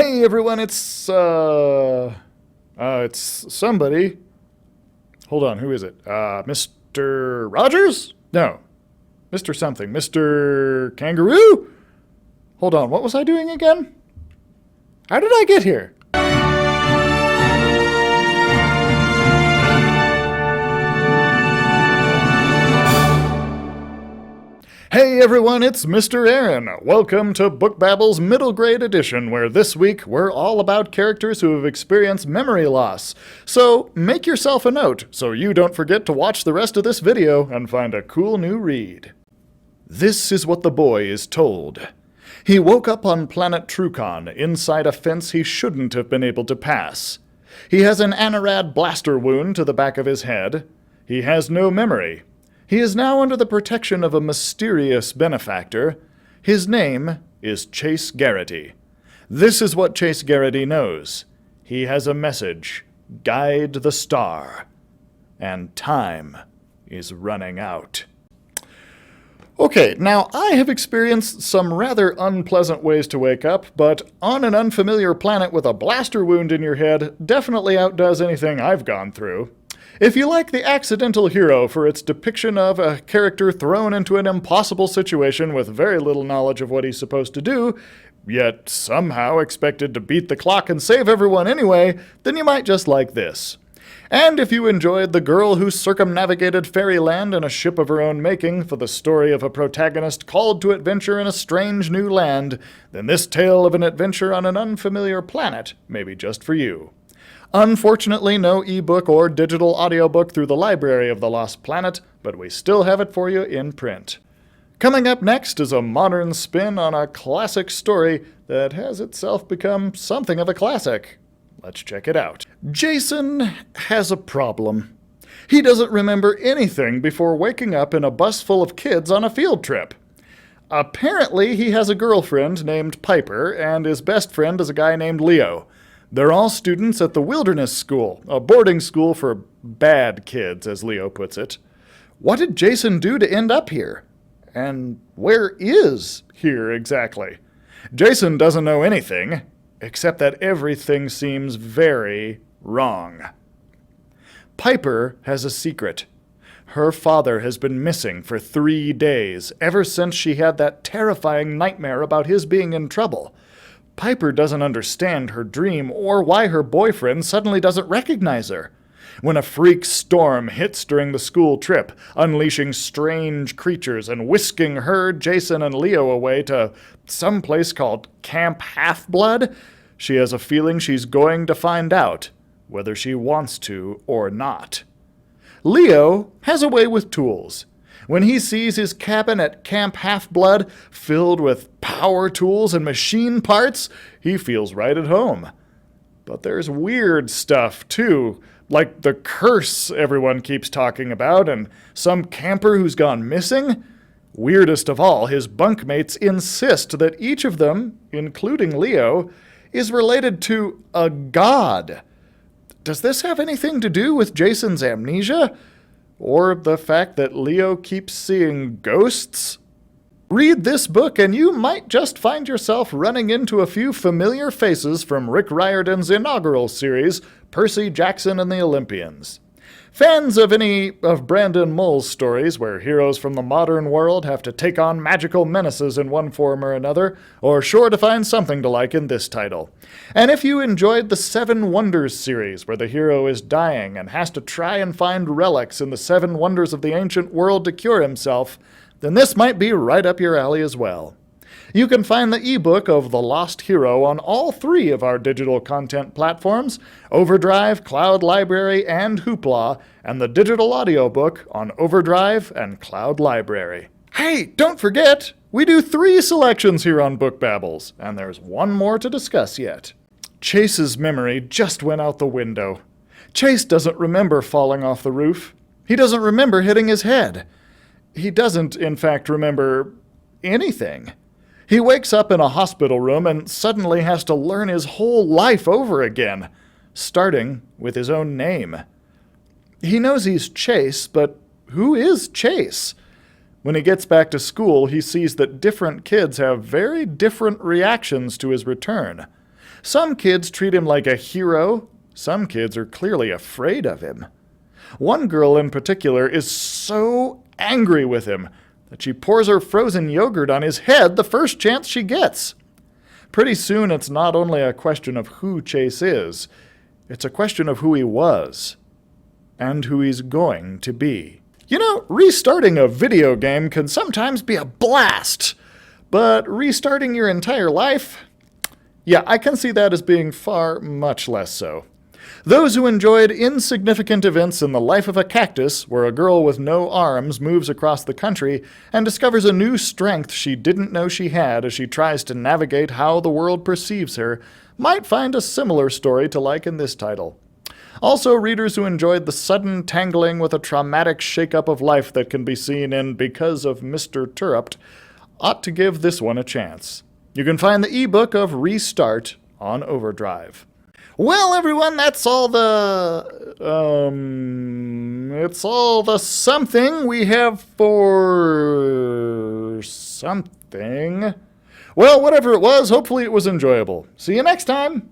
Hey everyone, it's somebody. Hold on, who is it? Mr. Rogers? No. Mr. something. Mr. Kangaroo? Hold on, what was I doing again? How did I get here? Hey everyone, it's Mr. Aaron. Welcome to Book Babbles Middle Grade Edition, where this week we're all about characters who have experienced memory loss. So make yourself a note so you don't forget to watch the rest of this video and find a cool new read. This is what the boy is told. He woke up on planet Trucon, inside a fence he shouldn't have been able to pass. He has an Anorad blaster wound to the back of his head. He has no memory. He is now under the protection of a mysterious benefactor. His name is Chase Garrity. This is what Chase Garrity knows. He has a message. Guide the star. And time is running out. Okay, now I have experienced some rather unpleasant ways to wake up, but on an unfamiliar planet with a blaster wound in your head definitely outdoes anything I've gone through. If you like The Accidental Hero for its depiction of a character thrown into an impossible situation with very little knowledge of what he's supposed to do, yet somehow expected to beat the clock and save everyone anyway, then you might just like this. And if you enjoyed The Girl Who Circumnavigated Fairyland in a Ship of Her Own Making for the story of a protagonist called to adventure in a strange new land, then this tale of an adventure on an unfamiliar planet may be just for you. Unfortunately, no ebook or digital audiobook through the Library of the Lost Planet, but we still have it for you in print. Coming up next is a modern spin on a classic story that has itself become something of a classic. Let's check it out. Jason has a problem. He doesn't remember anything before waking up in a bus full of kids on a field trip. Apparently, he has a girlfriend named Piper, and his best friend is a guy named Leo. They're all students at the Wilderness School, a boarding school for bad kids, as Leo puts it. What did Jason do to end up here? And where is here exactly? Jason doesn't know anything, except that everything seems very wrong. Piper has a secret. Her father has been missing for 3 days, ever since she had that terrifying nightmare about his being in trouble. Piper doesn't understand her dream or why her boyfriend suddenly doesn't recognize her. When a freak storm hits during the school trip, unleashing strange creatures and whisking her, Jason, and Leo away to some place called Camp Half-Blood, she has a feeling she's going to find out, whether she wants to or not. Leo has a way with tools. When he sees his cabin at Camp Half-Blood filled with power tools and machine parts, he feels right at home. But there's weird stuff, too, like the curse everyone keeps talking about and some camper who's gone missing. Weirdest of all, his bunkmates insist that each of them, including Leo, is related to a god. Does this have anything to do with Jason's amnesia? Or the fact that Leo keeps seeing ghosts? Read this book and you might just find yourself running into a few familiar faces from Rick Riordan's inaugural series, Percy Jackson and the Olympians. Fans of any of Brandon Mull's stories where heroes from the modern world have to take on magical menaces in one form or another are sure to find something to like in this title. And if you enjoyed the Seven Wonders series where the hero is dying and has to try and find relics in the 7 wonders of the ancient world to cure himself, then this might be right up your alley as well. You can find the ebook of The Lost Hero on all 3 of our digital content platforms, Overdrive, Cloud Library, and Hoopla, and the digital audiobook on Overdrive and Cloud Library. Hey, don't forget, we do 3 selections here on Book Babbles, and there's one more to discuss yet. Chase's memory just went out the window. Chase doesn't remember falling off the roof. He doesn't remember hitting his head. He doesn't, in fact, remember anything. He wakes up in a hospital room and suddenly has to learn his whole life over again, starting with his own name. He knows he's Chase, but who is Chase? When he gets back to school, he sees that different kids have very different reactions to his return. Some kids treat him like a hero. Some kids are clearly afraid of him. One girl in particular is so angry with him that she pours her frozen yogurt on his head the first chance she gets. Pretty soon it's not only a question of who Chase is, it's a question of who he was and who he's going to be. You know, restarting a video game can sometimes be a blast, but restarting your entire life? Yeah, I can see that as being far much less so. Those who enjoyed insignificant events in the life of a cactus, where a girl with no arms moves across the country and discovers a new strength she didn't know she had as she tries to navigate how the world perceives her, might find a similar story to like in this title. Also, readers who enjoyed the sudden tangling with a traumatic shake-up of life that can be seen in Because of Mr. Turrupt ought to give this one a chance. You can find the ebook of Restart on Overdrive. Well, everyone, it's all the something we have for something. Well, whatever it was, hopefully it was enjoyable. See you next time!